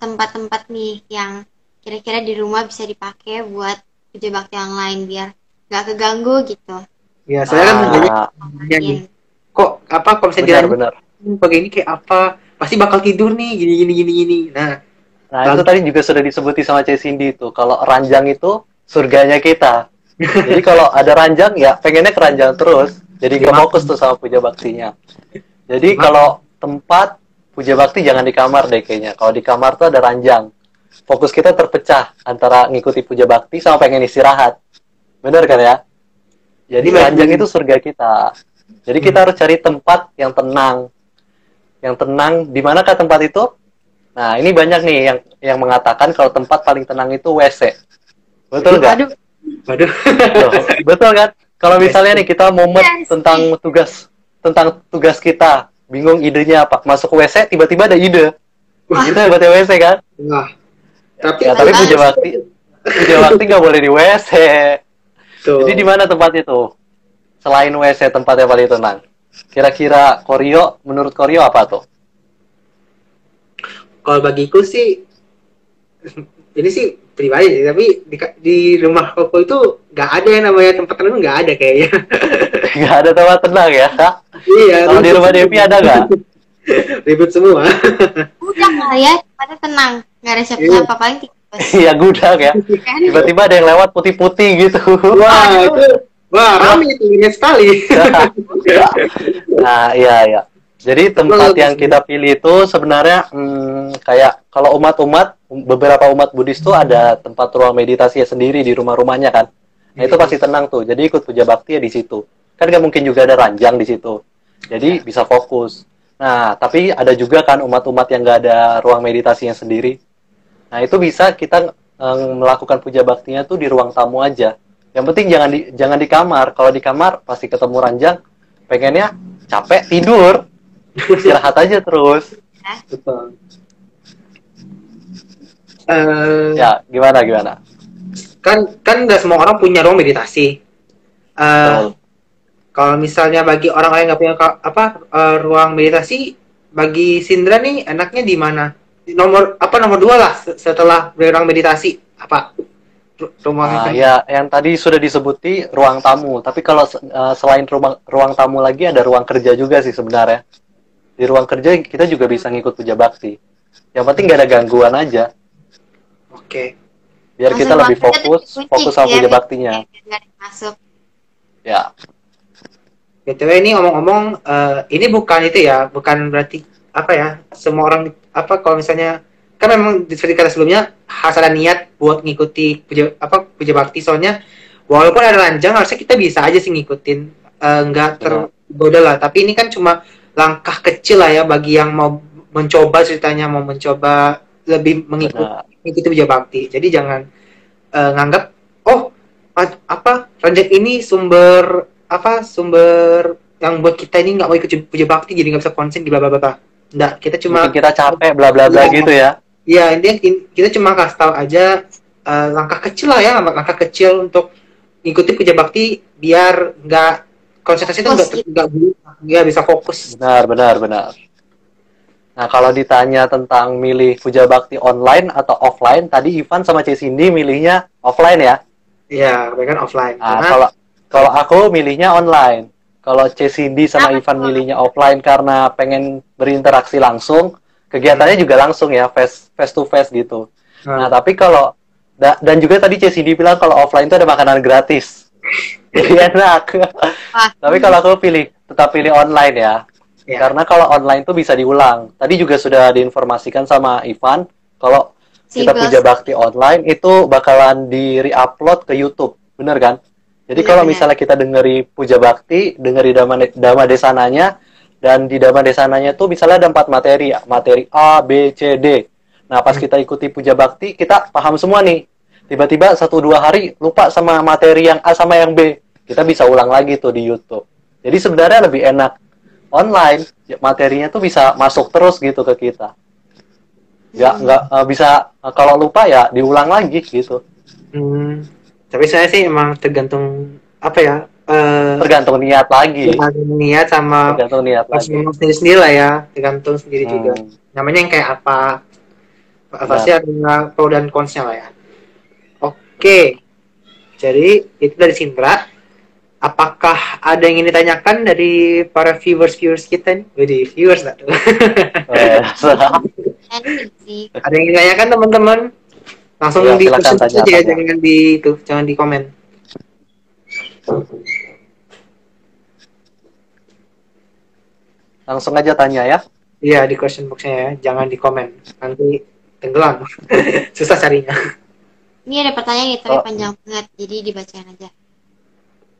tempat-tempat nih yang kira-kira di rumah bisa dipakai buat puja bakti online biar nggak keganggu gitu? Ya, saya kan banyak kok apa kalau misalnya benar. Begini kayak apa? Pasti bakal tidur nih gini. Nah, itu tadi juga sudah disebutin sama Ceh Cindy itu. Kalau ranjang itu surganya kita. Jadi kalau ada ranjang ya pengennya keranjang terus. Jadi nggak fokus tuh sama puja baktinya. Jadi kalau tempat puja bakti jangan di kamar deh kayaknya. Kalau di kamar tuh ada ranjang. Fokus kita terpecah antara ngikuti puja bakti sama pengen istirahat. Bener kan ya? Jadi ranjang itu surga kita. Jadi kita harus cari tempat yang tenang. Yang tenang, di manakah tempat itu? Nah, ini banyak nih yang mengatakan kalau tempat paling tenang itu WC. Betul nggak? Waduh. Betul kan? Kalau misalnya nih kita mumet tentang tugas kita, bingung idenya apa, masuk ke WC tiba-tiba ada ide. Itu hebatnya WC kan? Tapi puja bakti nggak boleh di WC. Tuh. Jadi di mana tempatnya tuh? Selain WC tempat yang paling tenang. Kira-kira menurut Koryo apa tuh? Kalau bagiku sih, ini sih pribadi, tapi di rumah Koko itu nggak ada yang namanya tempat tenang, nggak ada kayaknya. nggak ada tempat tenang ya. Iya. Kalau di ribut rumah semua. Devi ada nggak? Ribut semua. Udah lah ya, pada tenang. Nggak ada siapa-siapa, paling tikus. Iya, gudang ya. Kan? Tiba-tiba ada yang lewat putih-putih gitu. Wah, rame itu, ingat sekali. Nah, iya. Jadi tempat yang kita pilih itu sebenarnya kayak kalau beberapa umat Buddhis tuh ada tempat ruang meditasi sendiri di rumah-rumahnya kan. Nah itu pasti tenang tuh. Jadi ikut puja bakti ya di situ. Kan nggak mungkin juga ada ranjang di situ. Jadi bisa fokus. Nah tapi ada juga kan umat-umat yang nggak ada ruang meditasinya sendiri. Nah itu bisa kita melakukan puja baktinya tuh di ruang tamu aja. Yang penting jangan di kamar. Kalau di kamar pasti ketemu ranjang. Pengennya capek tidur. Istirahat aja terus. Betul. Ya, gimana? Kan nggak semua orang punya ruang meditasi. Betul. Kalau misalnya bagi orang yang nggak punya ruang meditasi, bagi Sindra nih enaknya di mana? Nomor 2 lah setelah ruang meditasi apa? Rumah Ya, yang tadi sudah disebuti ruang tamu. Tapi kalau selain ruang tamu lagi ada ruang kerja juga sih sebenarnya. Di ruang kerja kita juga bisa ngikut puja bakti. Yang penting gak ada gangguan aja. Oke. Biar kita lebih fokus sama puja baktinya. Masuk. Ya. BTW ini ngomong-ngomong, ini bukan itu ya, bukan berarti semua orang kalau misalnya kan memang seperti kata sebelumnya harus ada niat buat ngikuti puja bakti, soalnya walaupun ada ranjang harusnya kita bisa aja sih ngikutin, nggak tergoda lah. Tapi ini kan cuma langkah kecil lah ya bagi yang mau mencoba lebih mengikuti puja bakti. Jadi jangan nganggap ranjang ini sumber yang buat kita ini nggak mau ikut puja bakti jadi nggak bisa konsen di bla bla bla. Nggak, kita cuma mungkin kita capek bla bla bla gitu ya. Iya, intinya kita cuma kasih tahu aja langkah kecil lah ya, langkah kecil untuk ngikuti puja bakti biar nggak konsentrasi itu nggak bisa fokus. Benar. Nah, kalau ditanya tentang milih puja bakti online atau offline, tadi Ivan sama C Cindy milihnya offline ya? Iya, kebanyakan offline. Nah, kalau aku milihnya online. Kalau C Cindy sama Ivan milihnya offline karena pengen berinteraksi langsung, kegiatannya juga langsung ya, face to face gitu. Nah, tapi kalau dan juga tadi C Cindy bilang kalau offline itu ada makanan gratis. Jadi enak. Tapi kalau aku tetap pilih online ya. Karena kalau online tuh bisa diulang. Tadi juga sudah diinformasikan sama Ivan kalau kita puja bakti online itu bakalan di-re-upload ke YouTube. Bener kan? Jadi kalau misalnya kita dengeri puja bakti, dengeri Dhamma Desananya, dan di Dhamma Desananya tuh misalnya ada 4 materi ya. Materi A, B, C, D. Nah, pas kita ikuti puja bakti, kita paham semua nih. Tiba-tiba 1-2 hari lupa sama materi yang A sama yang B. Kita bisa ulang lagi tuh di YouTube. Jadi sebenarnya lebih enak online, materinya tuh bisa masuk terus gitu ke kita. Nggak bisa, kalau lupa ya diulang lagi gitu. Tapi saya sih emang tergantung tergantung niat lagi. Tergantung niat sama sendiri lah ya, tergantung sendiri juga. Namanya yang kayak apa pasti ada pro dan consnya lah ya. Oke, jadi itu dari Sindra. Apakah ada yang ingin ditanyakan dari para viewers kita nih? Jadi viewers lah tuh. Ada yang ingin ditanyakan teman-teman? Langsung di question saja ya, jangan di komen. Langsung aja tanya ya. Iya, di question box-nya ya, jangan di komen. Nanti tenggelam. Susah carinya. Ini ada pertanyaan nih, tapi panjang banget, jadi dibacain aja.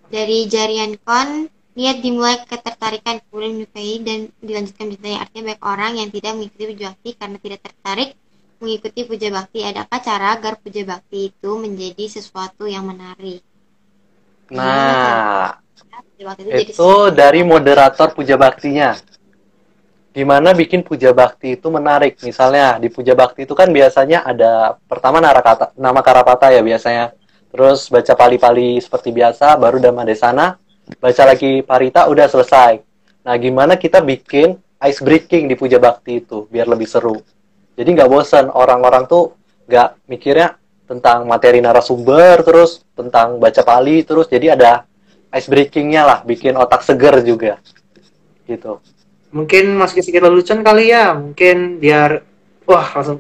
Dari Jarian Kon, niat dimulai ketertarikan, kemudian menyukai dan dilanjutkan bertanya. Artinya banyak orang yang tidak mengikuti puja bakti karena tidak tertarik mengikuti puja bakti. Adakah cara agar puja bakti itu menjadi sesuatu yang menarik? Nah, itu dari moderator puja baktinya. Gimana bikin puja bakti itu menarik? Misalnya di puja bakti itu kan biasanya ada pertama nama Karapata ya biasanya. Terus baca pali-pali seperti biasa, baru Dhamma Desana, baca lagi Parita, udah selesai. Nah, gimana kita bikin ice breaking di puja bakti itu, biar lebih seru. Jadi nggak bosan, orang-orang tuh nggak mikirnya tentang materi narasumber, terus tentang baca pali, terus jadi ada ice breakingnya lah, bikin otak seger juga gitu. Mungkin masukin sedikit lelucon kali ya, mungkin biar langsung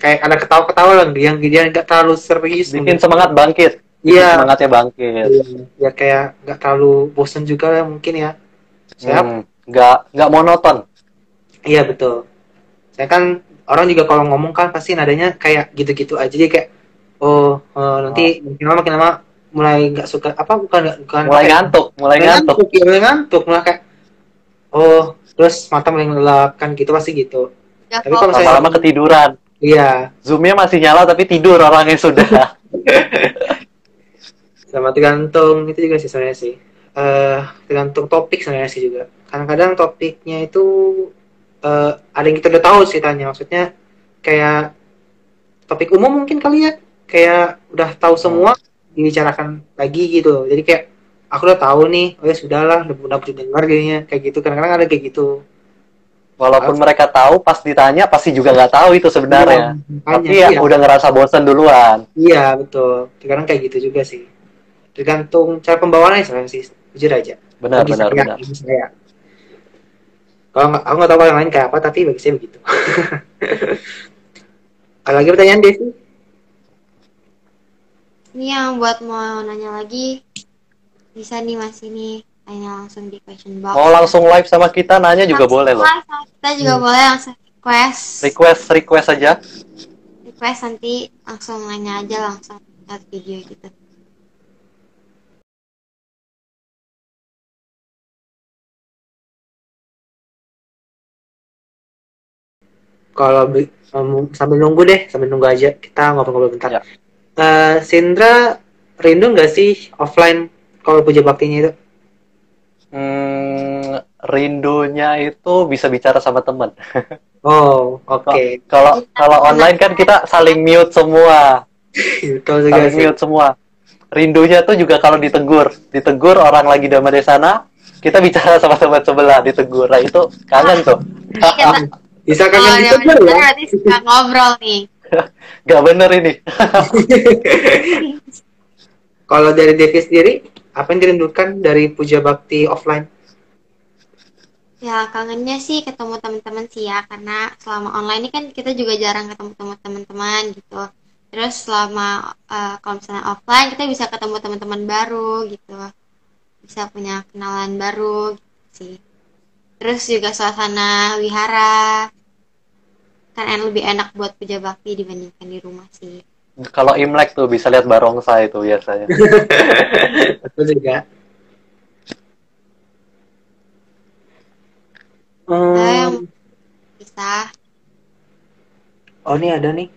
kayak ada ketawa-ketawa lah, yang dia nggak terlalu serius, Bikin mungkin. semangat bangkit. Iya. Semangatnya bangkit. Ya kayak nggak terlalu bosan juga lah mungkin ya. Siap? Nggak monoton. Iya betul. Saya kan orang juga kalau ngomong kan pasti nadanya kayak gitu-gitu aja, jadi kayak nanti makin lama mulai nggak suka bukan mulai ngantuk, mulai ngantuk, mulai kayak terus mata mulai ngelap kan gitu, pasti gitu. Ya, Tapi kalau misalnya lama-lama ketiduran. Iya. Zoom-nya masih nyala tapi tidur orangnya sudah. Sama tergantung itu juga sih sebenarnya sih. Tergantung topik sebenarnya sih juga. Kadang-kadang topiknya itu ada yang kita udah tahu sih tanya, maksudnya kayak topik umum mungkin kali ya, kayak udah tahu semua dibicarakan lagi gitu. Jadi kayak aku udah tahu nih, ya sudahlah, udah dengar jadinya kayak gitu. Kadang-kadang ada kayak gitu. Walaupun mereka tahu, pas ditanya pasti juga nggak tahu itu sebenarnya. Tapi ya udah ngerasa bosan duluan. Iya betul. Kadang kayak gitu juga sih. Tergantung cara pembawaannya sebenarnya sih, jujur aja. Benar. Saya. Kalau aku nggak tahu yang lain kayak apa, tapi bagi saya begitu. Ada lagi pertanyaan, Devi? Ini yang buat mau nanya lagi, bisa nih Mas, ini tanya langsung di question box. Mau langsung live sama kita, nanya juga boleh loh. Kita juga boleh langsung Request aja. Request nanti langsung nanya aja langsung lihat video gitu. Kalau sambil nunggu aja, kita ngobrol-ngobrol bentar. Ya. Sindra rindu nggak sih offline kalau puja baktinya itu? Rindunya itu bisa bicara sama teman. Oh, oke. Kalau online kan kita saling mute semua. Saling mute semua. Rindunya tuh juga kalau ditegur orang lagi damai di sana, kita bicara sama teman sebelah, ditegur. Nah itu kangen tuh. Bisa kangen ditegur ya? Berarti suka ngobrol nih. Gak bener ini. Kalau dari Devi sendiri, apa yang dirindukan dari puja bakti offline? Ya kangennya sih ketemu teman-teman sih ya, karena selama online ini kan kita juga jarang ketemu teman-teman gitu. Terus selama kalau misalnya offline kita bisa ketemu teman-teman baru gitu, bisa punya kenalan baru gitu sih. Terus juga suasana wihara kan lebih enak buat puja bakti dibandingkan di rumah sih. Kalau Imlek tuh bisa lihat barongsai itu biasanya. Betul juga. Yang bisa. Oh ini ada nih.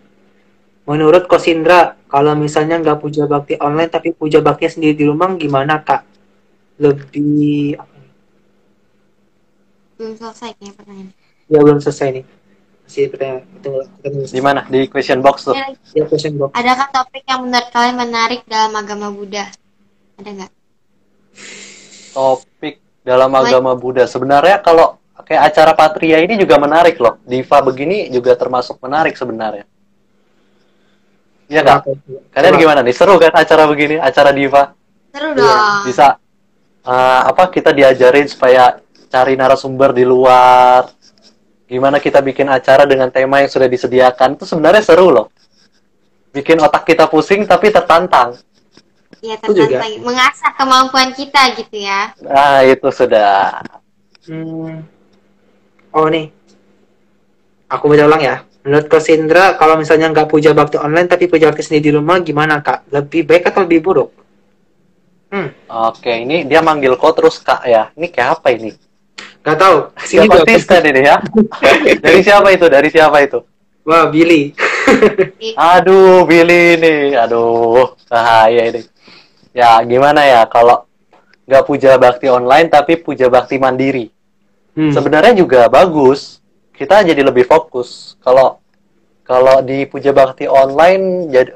Menurut Ko Sindra, kalau misalnya nggak puja bakti online tapi puja baktinya sendiri di rumah, gimana Kak? Lebih belum selesai kayaknya pertanyaan. Ya belum selesai nih. Masih pertanyaan. Di mana? Di question box tuh. Ya, question box. Adakah topik yang menurut kalian menarik dalam agama Buddha? Ada nggak? Topik dalam agama Buddha. Sebenarnya kalau kayak acara Patria ini juga menarik loh. Diva begini juga termasuk menarik sebenarnya. Iya nggak? Kalian gimana nih? Seru kan acara begini? Acara Diva? Seru dong. Bisa kita diajarin supaya cari narasumber di luar. Gimana kita bikin acara dengan tema yang sudah disediakan. Itu sebenarnya seru loh. Bikin otak kita pusing tapi tertantang. Iya, tertantang. Mengasah kemampuan kita gitu ya. Nah, itu sudah. Oh nih. Aku baca ulang ya. Menurut Ko Sindra, kalau misalnya nggak puja bakti online tapi puja bakti sendiri di rumah, gimana Kak? Lebih baik atau lebih buruk? Oke, ini dia manggil Ko terus Kak ya. Ini kayak apa ini? Gak tahu. Sini konsisten ini ya. Dari siapa itu? Wah, Billy. Aduh, Billy ini. Aduh, bahaya ini. Ya, gimana ya kalau nggak puja bakti online tapi puja bakti mandiri. Sebenarnya juga bagus. Kita jadi lebih fokus. Kalau di puja bakti online jadi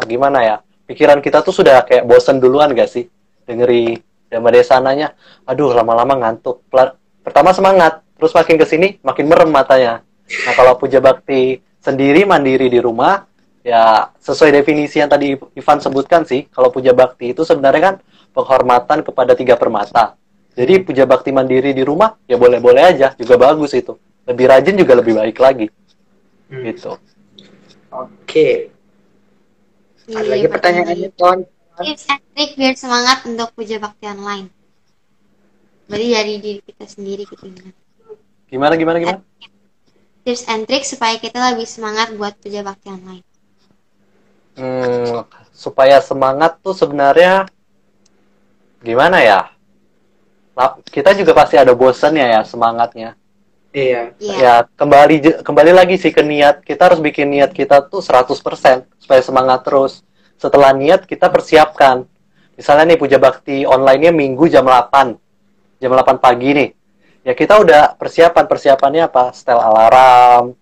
gimana ya? Pikiran kita tuh sudah kayak bosen duluan gak sih? Dengeri Dhamma Desananya. Aduh, lama-lama ngantuk. Pertama semangat, terus makin kesini makin merem matanya. Nah, kalau puja bakti sendiri mandiri di rumah, ya sesuai definisi yang tadi Ivan sebutkan sih, kalau puja bakti itu sebenarnya kan penghormatan kepada tiga permata. Jadi puja bakti mandiri di rumah ya boleh-boleh aja, juga bagus itu. Lebih rajin juga lebih baik lagi. Gitu. Oke. Ada lagi pertanyaannya, kawan? Tips and trick biar semangat untuk puja bakti online. Berarti dari diri kita sendiri gitu. Gimana? Tips and trick supaya kita lebih semangat buat puja bakti online. Supaya semangat tuh sebenarnya gimana ya? Kita juga pasti ada bosannya ya semangatnya. Iya. Ya, kembali lagi sih ke niat. Kita harus bikin niat kita tuh 100% supaya semangat terus. Setelah niat, kita persiapkan. Misalnya nih, puja bakti online-nya Minggu jam 8. Jam 8 pagi nih. Ya, kita udah persiapannya apa? Setel alarm.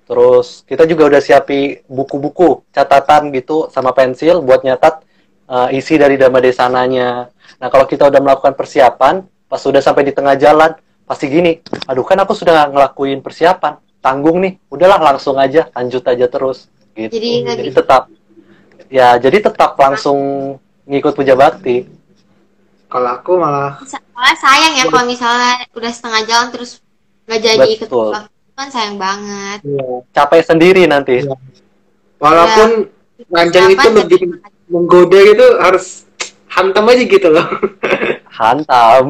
Terus, kita juga udah siapi buku-buku, catatan gitu, sama pensil buat nyatat isi dari Dhamma Desananya. Nah, kalau kita udah melakukan persiapan, pas udah sampai di tengah jalan, pasti gini, aduh kan aku sudah ngelakuin persiapan, tanggung nih, udahlah langsung aja, lanjut aja terus, gitu. Jadi tetap langsung ngikut puja bakti. Kalau aku malah sayang ya kalau misalnya udah setengah jalan terus nggak jadi ikut puja bakti, kan sayang banget. Capek sendiri nanti. Walaupun ranjang itu lebih menggoda gitu, harus hantam aja gitu loh. Hantam.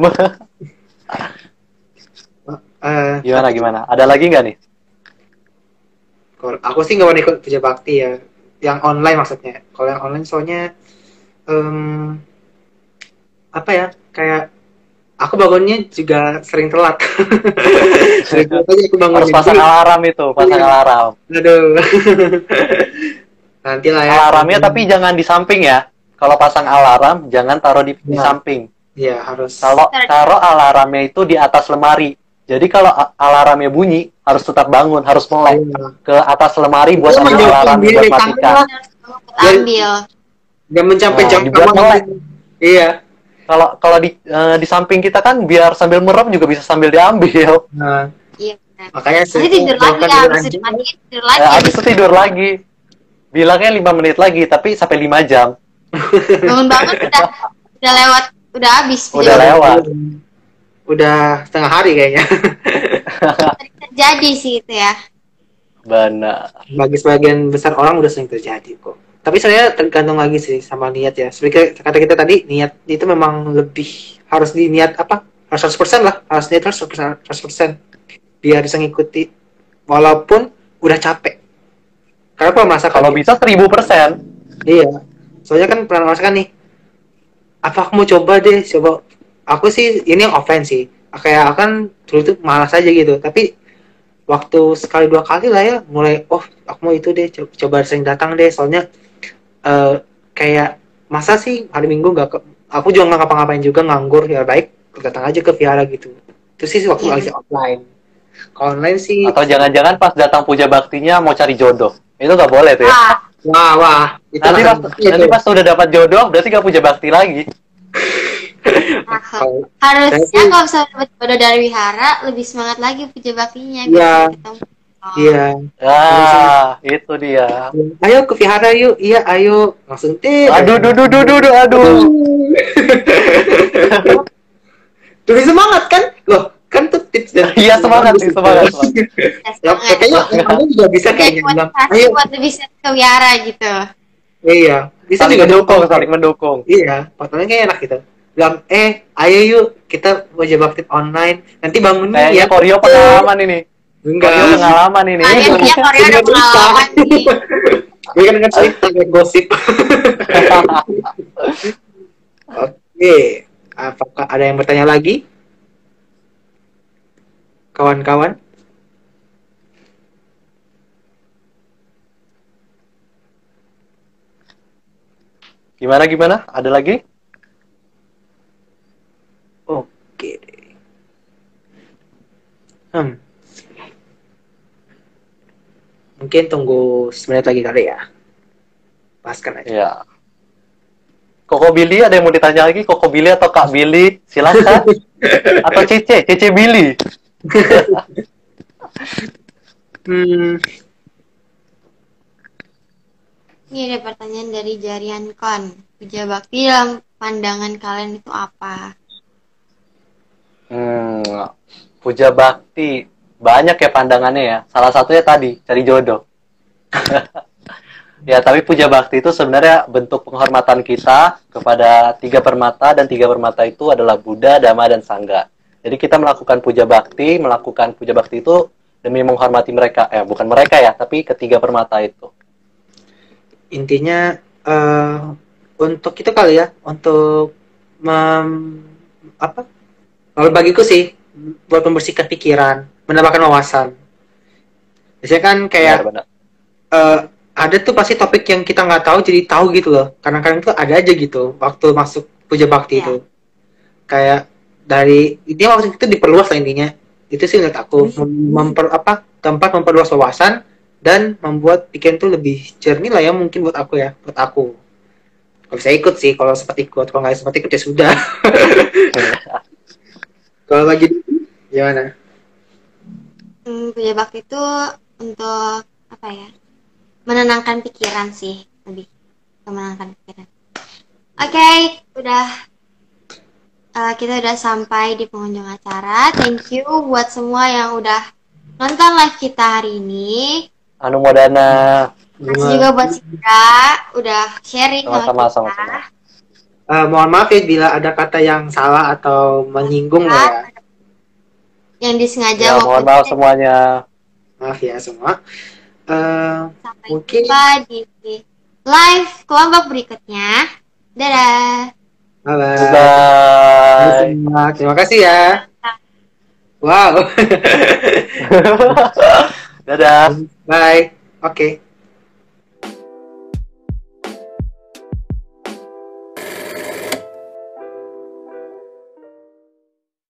Gimana? Ada lagi nggak nih? Aku sih nggak mau ikut puja bakti ya, yang online maksudnya. Kalau yang online soalnya apa ya, kayak aku bangunnya juga sering telat. Aku bangun harus pasang alarm itu, alarm. Aduh. Nanti lah ya. Alarmnya tapi jangan di samping ya. Kalau pasang alarm jangan taruh di samping. Iya, harus. Kalau taruh alarmnya itu di atas lemari. Jadi kalau alarmnya bunyi, harus tetap bangun, harus melek ke atas lemari buat ambil alarm buat matikan. Ambil. Jangan sampai jam melek. Iya. Kalau di samping kita kan biar sambil merem juga bisa sambil diambil. Nah. Iya. Makanya tidur lagi ya, tidur lagi. Habis itu tidur lagi. Bilangnya 5 menit lagi, tapi sampai 5 jam. Bangun udah lewat, udah habis. Udah lewat. Udah setengah hari kayaknya. Terjadi sih itu ya. Benar. Bagi sebagian besar orang udah sering terjadi kok. Tapi sebenarnya tergantung lagi sih sama niat ya. Seperti kata kita tadi, niat itu memang lebih harus diniat apa? Harus 100% lah. Harus niat 100%. Biar bisa ngikuti walaupun udah capek. Karena kalau bisa 1000%. Iya. Soalnya kan pernah merasakan nih. Apa aku mau coba deh, coba. Aku sih ini yang offline sih. Kayak akan dulu tuh malas aja gitu. Tapi waktu sekali 2 kali lah ya mulai aku mau itu deh, coba sering datang deh. Soalnya kayak masa sih hari Minggu aku juga nggak ngapa-ngapain juga, nganggur, ya baik datang aja ke Vihara gitu. Itu sih waktu lagi offline. Kalau online sih. Atau jangan-jangan pas datang puja baktinya mau cari jodoh. Itu nggak boleh tuh ya. Wah. Nanti pas udah dapat jodoh berarti nggak puja bakti lagi. Harusnya kalau bisa dapat jodoh dari wihara lebih semangat lagi puja baktinya. Iya. Itu dia. Ayo ke vihara yuk. Iya, ayo. Langsung Aduh. Lebih semangat kan? Loh, kan tuh tips dan iya semangat. Ya, kayaknya kamu juga bisa kayaknya. Ayo buat lebih ke wihara gitu. Iya, bisa saling juga saling mendukung. Iya, fotonya kayak enak gitu. Bilang, ayo yuk kita puja bakti online. Nanti bangun ya. Koreo pengalaman ini. Enggak. Koreo pengalaman ini. Iya, Koreo ada pengalaman nih. Ini kan cerita gosip. Oke, apakah ada yang bertanya lagi? Kawan-kawan? Gimana? Ada lagi? Oke. Mungkin tunggu 10 menit lagi kali ya. Paskan aja. Ya. Koko Billy ada yang mau ditanya lagi? Koko Billy atau Kak Billy? Silakan. Atau Cece Billy. Ini ada pertanyaan dari Jarian Kon. puja bakti dalam pandangan kalian itu apa? Puja bakti banyak ya pandangannya ya. Salah satunya tadi cari jodoh. Ya, tapi puja bakti itu sebenarnya bentuk penghormatan kita kepada tiga permata, dan tiga permata itu adalah Buddha, Dhamma, dan Sangha. Jadi kita melakukan puja bakti itu demi menghormati mereka. Bukan mereka ya, tapi ketiga permata itu. Intinya untuk itu kali ya, untuk kalau bagiku sih buat membersihkan pikiran, menambahkan wawasan. Biasanya kan kayak Benar. ada tuh pasti topik yang kita nggak tahu jadi tahu gitu loh. Kadang-kadang tuh ada aja gitu waktu masuk puja bakti itu. Kayak dari ini waktu itu diperluas lah intinya. Itu sih menurut aku tempat memperluas wawasan dan membuat pikiran tuh lebih jernih lah ya, mungkin buat aku ya, buat aku. Kalau bisa ikut sih, kalau sempat ikut, kalau nggak sempat ikut ya sudah. Kalau lagi gimana? Puja bakti itu untuk apa ya? Menenangkan pikiran sih, lebih menenangkan pikiran. Oke, kita udah sampai di penghujung acara. Thank you buat semua yang udah nonton live kita hari ini. Anumodana. Makasih juga buat Sika udah sharing sama kita. Mohon maaf ya bila ada kata yang salah atau menyinggung ya. Yang disengaja Ya, mohon maaf semuanya. Maaf ya semua. Sampai Mungkin jumpa di live kelompok berikutnya. Dadah. bye. Terima kasih ya. Wow. Dadah. Bye. Oke.